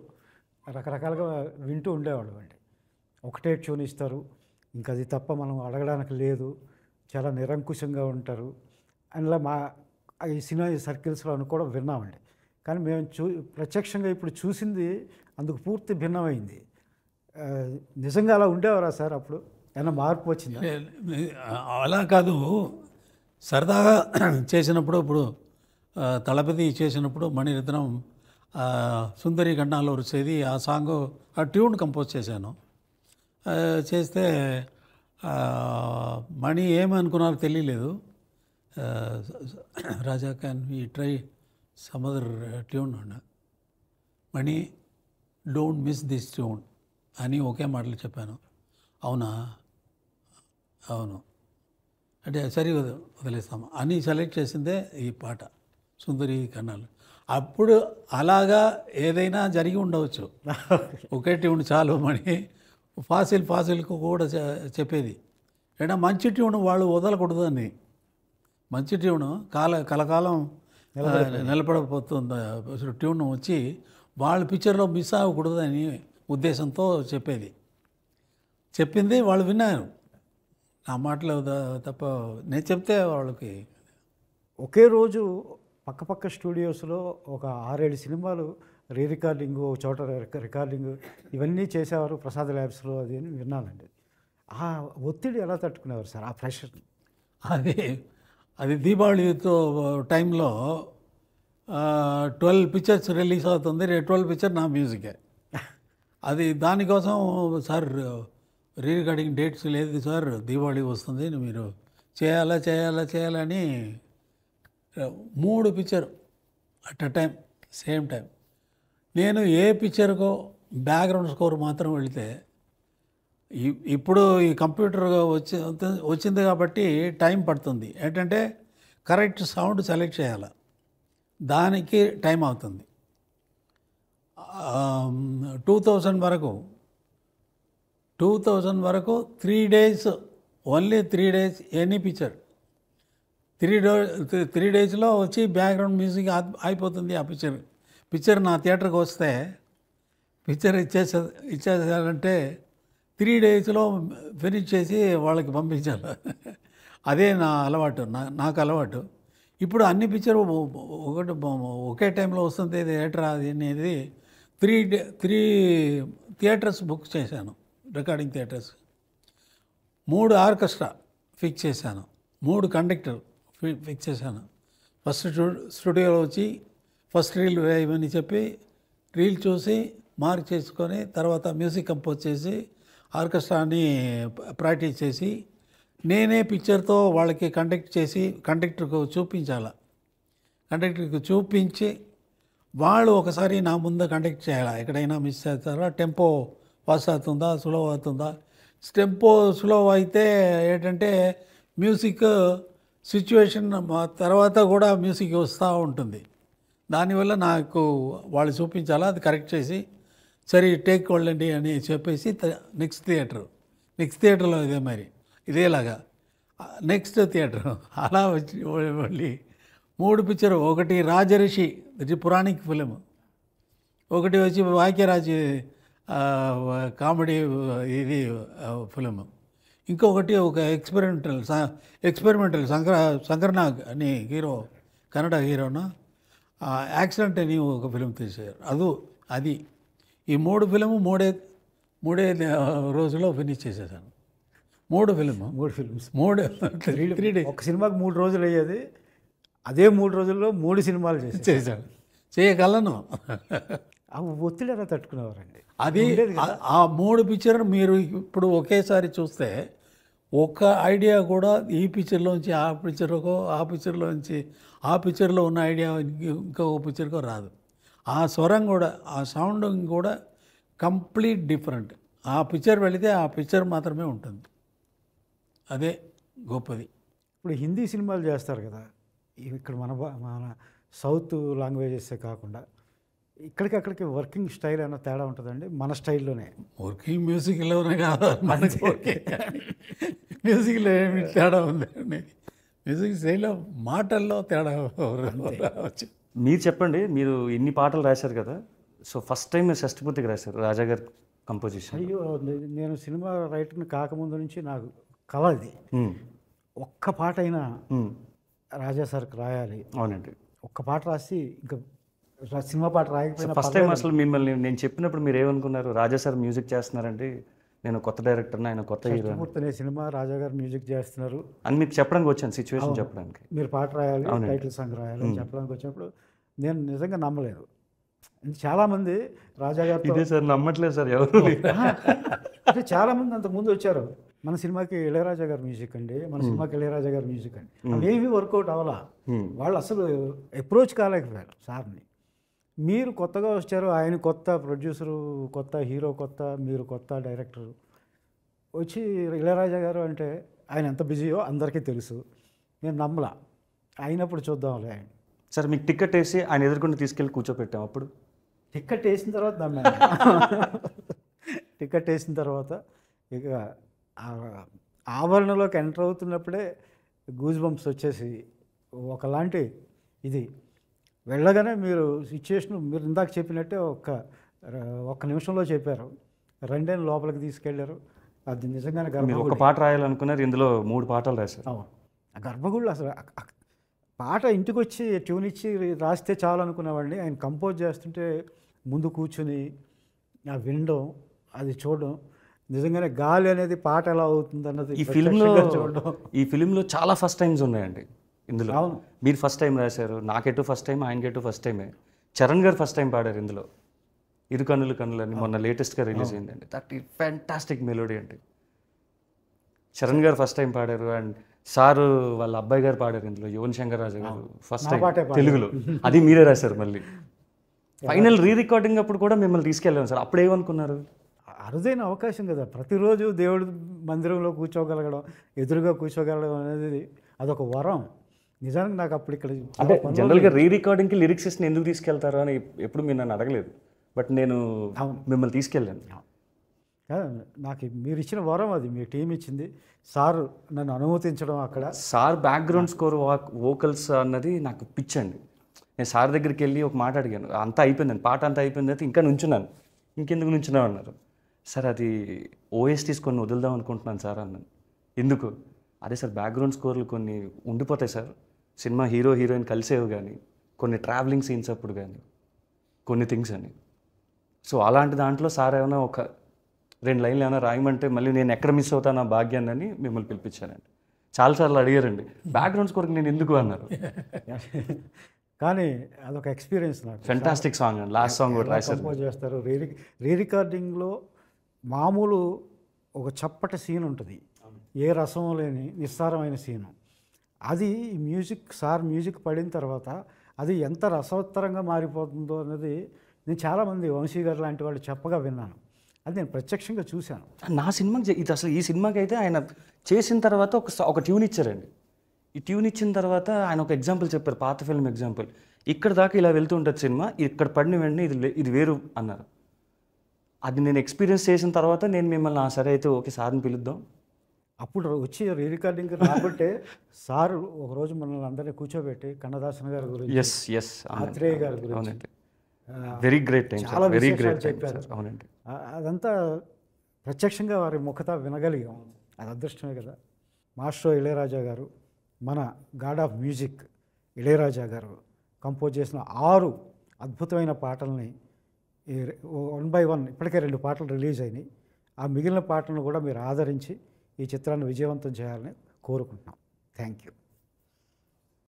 రకరకాలుగా వింటూ ఉండేవాడు అండి. ఒకటే ట్యూన్ ఇస్తారు, ఇంకా అది తప్ప మనం అడగడానికి లేదు, చాలా నిరంకుశంగా ఉంటారు అందులో మా ఈ సినిమా సర్కిల్స్లో అని కూడా విన్నామండి. కానీ మేము ప్రత్యక్షంగా ఇప్పుడు చూసింది అందుకు పూర్తి భిన్నమైంది. నిజంగా అలా ఉండేవారా సార్? అప్పుడు ఏమైనా మార్పు వచ్చిందా? అలా కాదు, సరదాగా చేసినప్పుడు ఇప్పుడు తలపతి చేసినప్పుడు మణిరత్నం సుందరి గండాల్లో వచ్చేది ఆ సాంగ్, ఆ ట్యూన్ కంపోజ్ చేశాను. చేస్తే మణి ఏమనుకున్నారో తెలియలేదు. Raja can we try some other tune అన్న, Mani don't miss this tune అని ఒకే మాటలు చెప్పాను. అవునా, అవును అంటే సరే వదిలేస్తాము అని సెలెక్ట్ చేసిందే ఈ పాట సుందరి కన్నాలు. అప్పుడు అలాగా ఏదైనా జరిగి ఉండవచ్చు, ఒకే ట్యూన్ చాలు మణి ఫాసిల్కు కూడా చెప్పేది. అయినా మంచి ట్యూన్ వాళ్ళు వదలకూడదు అని, మంచి ట్యూను కలకాలం నిలబడపోతుంది ట్యూన్ వచ్చి వాళ్ళ పిక్చర్లో మిస్ అవ్వకూడదు అని ఉద్దేశంతో చెప్పింది వాళ్ళు విన్నారు. నా మాటలు తప్ప నేను చెప్తే వాళ్ళకి. ఒకే రోజు పక్కపక్క స్టూడియోస్లో ఒక 6-7 సినిమాలు రికార్డింగు, ఒక చోట రికార్డింగు ఇవన్నీ చేసేవారు ప్రసాద్ ల్యాబ్స్లో, అది అని విన్నానండి. ఆ ఒత్తిడి ఎలా తట్టుకునేవారు సార్, ఆ ప్రెషర్? అది దీపావళితో టైంలో 12 పిక్చర్స్ రిలీజ్ అవుతుంది, 12 పిక్చర్ నా మ్యూజికే. అది దానికోసం సార్ రికార్డింగ్ డేట్స్ లేదు సార్, దీపావళి వస్తుంది మీరు చేయాలని 3 picture at a time same time. నేను ఏ పిక్చర్కో బ్యాక్గ్రౌండ్ స్కోర్ మాత్రం వెళితే, ఇప్పుడు ఈ కంప్యూటర్ వచ్చింది కాబట్టి టైం పడుతుంది. ఏంటంటే కరెక్ట్ సౌండ్ సెలెక్ట్ చేయాలి, దానికి టైం అవుతుంది. 2000 వరకు 3 days, only 3 days any picture. 3 daysలో వచ్చి బ్యాక్గ్రౌండ్ మ్యూజిక్ అయిపోతుంది. ఆ పిక్చర్ నా థియేటర్కి వస్తే పిక్చర్ ఇచ్చేసారంటే 3 daysలో ఫినిష్ చేసి వాళ్ళకి పంపించాలి. అదే నా అలవాటు, నాకు అలవాటు. ఇప్పుడు అన్ని పిక్చర్ ఒకటి ఒకే టైంలో వస్తుంది థియేటర్ అది అనేది త్రీ థియేటర్స్ బుక్ చేశాను, రికార్డింగ్ థియేటర్స్. 3 ఆర్కెస్ట్రా ఫిక్స్ చేశాను, 3 కండక్టర్ ఫిక్స్ చేశాను. ఫస్ట్ స్టూడియోలో వచ్చి ఫస్ట్ రీల్ వేయమని చెప్పి రీల్ చూసి మార్క్ చేసుకొని తర్వాత మ్యూజిక్ కంపోజ్ చేసి ఆర్కెస్ట్రాని ప్రాక్టీస్ చేసి నేనే పిక్చర్తో వాళ్ళకి కండక్టర్కు చూపించాలి. కండక్టర్కి చూపించి వాళ్ళు ఒకసారి నా ముందు కండక్ట్ చేయాలి. ఎక్కడైనా మిస్ అవుతారా, టెంపో పాస్ అవుతుందా, స్లో అవుతుందా. టెంపో స్లో అయితే ఏంటంటే మ్యూజిక్ సిచ్యువేషన్ తర్వాత కూడా మ్యూజిక్ వస్తూ ఉంటుంది. దానివల్ల నాకు వాళ్ళు చూపించాలా, అది కరెక్ట్ చేసి సరే టేక్ వెళ్ళండి అని చెప్పేసి నెక్స్ట్ థియేటర్లో ఇదే మరి ఇదేలాగా నెక్స్ట్ థియేటర్ అలా వచ్చి మళ్ళీ 3 పిక్చర్. ఒకటి రాజరిషి, ఇది పురాణిక్ ఫిలిం. ఒకటి వచ్చి వాక్యరాజు కామెడీ ఇది ఫిలిం. ఇంకొకటి ఒక ఎక్స్పెరిమెంటల్ శంకర్నాగ్ అని హీరో, కన్నడ హీరోను యాక్సిడెంట్ అని ఒక ఫిలిం తీశారు. అది ఈ 3 ఫిలిము మూడే రోజుల్లో ఫినిష్ చేసేసాను. 3 ఫిల్మ్స్ 3 డేస్. ఒక సినిమాకి 3 రోజులు అయ్యేది, అదే 3 రోజుల్లో 3 సినిమాలు చేశాను. చేయగలను. ఆ ఒత్తిడి ఎలా తట్టుకునేవారండి? అది ఆ 3 పిక్చర్ మీరు ఇప్పుడు ఒకేసారి చూస్తే ఒక ఐడియా కూడా ఈ పిక్చర్లోంచి ఆ పిక్చర్కో, ఆ పిక్చర్లోంచి ఆ పిక్చర్లో ఉన్న ఐడియా ఇంకో పిక్చర్కో రాదు. ఆ స్వరం కూడా, ఆ సౌండింగ్ కూడా కంప్లీట్ డిఫరెంట్. ఆ పిక్చర్ వెళితే ఆ పిక్చర్ మాత్రమే ఉంటుంది. అదే గొప్పది. ఇప్పుడు హిందీ సినిమాలు చేస్తారు కదా, ఇక్కడ మన సౌత్ లాంగ్వేజెసే కాకుండా ఇక్కడికి వర్కింగ్ స్టైల్ అన్న తేడా ఉంటుందండి? మన స్టైల్లోనే వర్కింగ్ మ్యూజిక్లోనే కాదు, మనకి మ్యూజిక్లో ఏమి తేడా ఉందండి? మ్యూజిక్ స్టైల్లో మాటల్లో తేడా రావచ్చు. మీరు చెప్పండి, మీరు ఇన్ని పాటలు రాశారు కదా, సో ఫస్ట్ టైం మీరు షష్టిపూర్తికి రాశారు రాజా గారి కంపోజిషన్. అయ్యో, నేను సినిమా రైటర్ని కాకముందు నుంచి నాకు కళ ఇది. ఒక్క పాట అయినా రాజా సార్కి రాయాలి. అవునండి. ఒక్క పాట రాసి ఇంకా సినిమా పాట రాయకపోయినా ఫస్ట్ టైం అసలు మిమ్మల్ని నేను చెప్పినప్పుడు మీరు ఏమనుకున్నారు? రాజా సార్ మ్యూజిక్ చేస్తున్నారండి, నేను కొత్త డైరెక్టర్ని, ఆయన కొత్త హీరో, షష్టిపూర్తి సినిమా రాజా గారు మ్యూజిక్ చేస్తున్నారు అని మీకు చెప్పడానికి వచ్చాను, సిచ్యువేషన్ చెప్పడానికి. మీరు పాట రాయాలి, టైటిల్ సాంగ్ రాయాలి అని చెప్పడానికి వచ్చినప్పుడు నేను నిజంగా నమ్మలేదు. చాలామంది రాజా గారు ఇదే సార్ నమ్మట్లేదు సార్ ఎవరు. అంటే చాలామంది అంతకుముందు వచ్చారు, మన సినిమాకి ఇళయరాజా గారు మ్యూజిక్ అండి, మన సినిమాకి ఇళయరాజా గారు మ్యూజిక్ అండి, అవేమీ వర్కౌట్ అవ్వాలా. వాళ్ళు అసలు అప్రోచ్ కాలేకపోయారు సార్ని. మీరు కొత్తగా వచ్చారు, ఆయన కొత్త ప్రొడ్యూసరు, కొత్త హీరో కొత్త, మీరు కొత్త డైరెక్టరు వచ్చి ఇళయరాజా గారు అంటే ఆయన ఎంత బిజీయో అందరికీ తెలుసు. నేను నమ్మలా. అయినప్పుడు చూద్దాంలే ఆయన. సార్ మీకు టికెట్ వేసి ఆయన ఎదుర్కొని తీసుకెళ్ళి కూర్చోపెట్టాం. అప్పుడు టికెట్ వేసిన తర్వాత నమ్మాను. టికెట్ వేసిన తర్వాత ఇక ఆవరణలోకి ఎంటర్ అవుతున్నప్పుడే గూజ్ బంప్స్ వచ్చేసి ఒకలాంటి ఇది. వెళ్ళగానే మీరు సిచ్యువేషన్ మీరు ఇందాక చెప్పినట్టే ఒక్క నిమిషంలో చెప్పారు. రెండేళ్ళు లోపలికి తీసుకెళ్లారు. అది నిజంగానే మీరు ఒక పాట రాయాలనుకున్నారు, ఇందులో 3 పాటలు రాశారు. అవును. ఆ గర్భగుళ్ళు అసలు పాట ఇంటికి వచ్చి ట్యూన్ ఇచ్చి రాస్తే చాలు అనుకునేవాడిని. ఆయన కంపోజ్ చేస్తుంటే ముందు కూర్చుని వినడం, అది చూడడం, నిజంగానే గాలి అనేది పాట ఎలా అవుతుంది అన్నది ఈ ఫిలింలో చాలా ఫస్ట్ టైమ్స్ ఉన్నాయండి ఇందులో. మీరు ఫస్ట్ టైం రాశారు, నాకెటు ఫస్ట్ టైం, ఆయనకెటు ఫస్ట్ టైమే. చరణ్ గారు ఫస్ట్ టైం పాడారు ఇందులో, ఇరు కన్నులు కన్నులు అని మొన్న లేటెస్ట్గా రిలీజ్ అయిందండి. దట్ ఈ ఫ్యాంటాస్టిక్ మెలోడీ అండి. చరణ్ గారు ఫస్ట్ టైం పాడారు, అండ్ సారు వాళ్ళ అబ్బాయి గారు పాడారు ఇందులో, యువన్ శంకర్ రాజా గారు ఫస్ట్ టైం తెలుగులో. అది మీరే రాశారు. మళ్ళీ ఫైనల్ రికార్డింగ్ అప్పుడు కూడా మిమ్మల్ని తీసుకెళ్ళాము సార్. అప్పుడు ఏమనుకున్నారు? అరుదైన అవకాశం కదా, ప్రతిరోజు దేవుడి మందిరంలో కూర్చోగలగడం, ఎదురుగా కూర్చోగలగడం అనేది అదొక వరం. నిజానికి నాకు అప్పుడు ఇక్కడ అంటే జనరల్గా రికార్డింగ్కి లిరిక్సిస్ట్ని ఎందుకు తీసుకెళ్తారు అని ఎప్పుడు మీరు నన్ను అడగలేదు, బట్ నేను మిమ్మల్ని తీసుకెళ్ళాను. నాకు మీరు ఇచ్చిన వరం అది, మీ టీం ఇచ్చింది. సార్ నన్ను అనుమతించడం, అక్కడ సార్ బ్యాక్గ్రౌండ్ స్కోర్ వోకల్స్ అన్నది నాకు పిచ్చండి. నేను సార్ దగ్గరికి వెళ్ళి ఒక మాట అడిగాను, అంతా అయిపోయిందండి, పాట అంతా అయిపోయింది అయితే ఇంకా నుంచున్నాను. ఇంకెందుకు నుంచున్నావు అన్నారు. సార్ అది ఓఎస్టీస్ కొన్ని వదులుదాం అనుకుంటున్నాను సార్ అన్నాను. ఎందుకు? అదే సార్ బ్యాక్గ్రౌండ్ స్కోర్లు కొన్ని ఉండిపోతాయి సార్, సినిమా హీరో హీరోయిన్ కలిసేవి కానీ, కొన్ని ట్రావెలింగ్ సీన్స్ అప్పుడు కానీ, కొన్ని థింగ్స్ అని. సో అలాంటి దాంట్లో సార్ ఏమైనా ఒక 2 లైన్లు ఏమైనా రాయమంటే మళ్ళీ నేను ఎక్కడ మిస్ అవుతాను ఆ భాగ్యాన్ని మిమ్మల్ని పిలిపించానండి. చాలాసార్లు అడిగారండి, బ్యాక్గ్రౌండ్స్ కొరకు నేను ఎందుకు అన్నారు. కానీ అదొక ఎక్స్పీరియన్స్ నాకు. ఫెంటాస్టిక్ సాంగ్ అండి, లాస్ట్ సాంగ్ కూడా రాశారు. కంపోజ్ చేస్తారు. రీ రికార్డింగ్లో మామూలు ఒక చప్పటి సీన్ ఉంటుంది, ఏ రసం లేని నిస్సారమైన సీను. అది మ్యూజిక్ పడిన తర్వాత అది ఎంత రసవత్తరంగా మారిపోతుందో అనేది నేను చాలామంది వంశీ గారు లాంటి వాళ్ళు చెప్పగా విన్నాను. అది నేను ప్రత్యక్షంగా చూశాను. నా సినిమాకి ఇది అసలు ఈ సినిమాకి అయితే ఆయన చేసిన తర్వాత ఒక ట్యూన్ ఇచ్చారండి. ఈ ట్యూన్ ఇచ్చిన తర్వాత ఆయన ఒక ఎగ్జాంపుల్ చెప్పారు, పాత ఫిల్మ్ ఎగ్జాంపుల్. ఇక్కడ దాకా ఇలా వెళ్తూ ఉంటుంది సినిమా, ఇక్కడ పడిన వెంటనే ఇది వేరు అన్నారు. అది నేను ఎక్స్పీరియన్స్ చేసిన తర్వాత నేను మిమ్మల్ని సరే అయితే ఓకే సార్ని పిలుద్దాం. అప్పుడు వచ్చి రీ రికార్డింగ్ రాబట్టే సారు ఒకరోజు మనల్ని అందరినీ కూర్చోబెట్టి కన్నదాసన్ గారి గురించి, ఆత్రేయ గారి గురించి వెరీ గ్రేట్ టైం, చాలా వెరీ విశేషాలు గ్రేట్ చెప్పారు. అవునండి. అదంతా ప్రత్యక్షంగా వారి ముఖత వినగలిగాం. అది అదృష్టమే కదా. మాస్టర్ ఇళయరాజా గారు, మన గాడ్ ఆఫ్ మ్యూజిక్ ఇళయరాజా గారు కంపోజ్ చేసిన 6 అద్భుతమైన పాటల్ని 1 by 1 ఇప్పటికే 2 పాటలు రిలీజ్ అయినాయి. ఆ మిగిలిన పాటలను కూడా మీరు ఆదరించి ఈ చిత్రాన్ని విజయవంతం చేయాలని కోరుకుంటున్నాం. Thank you.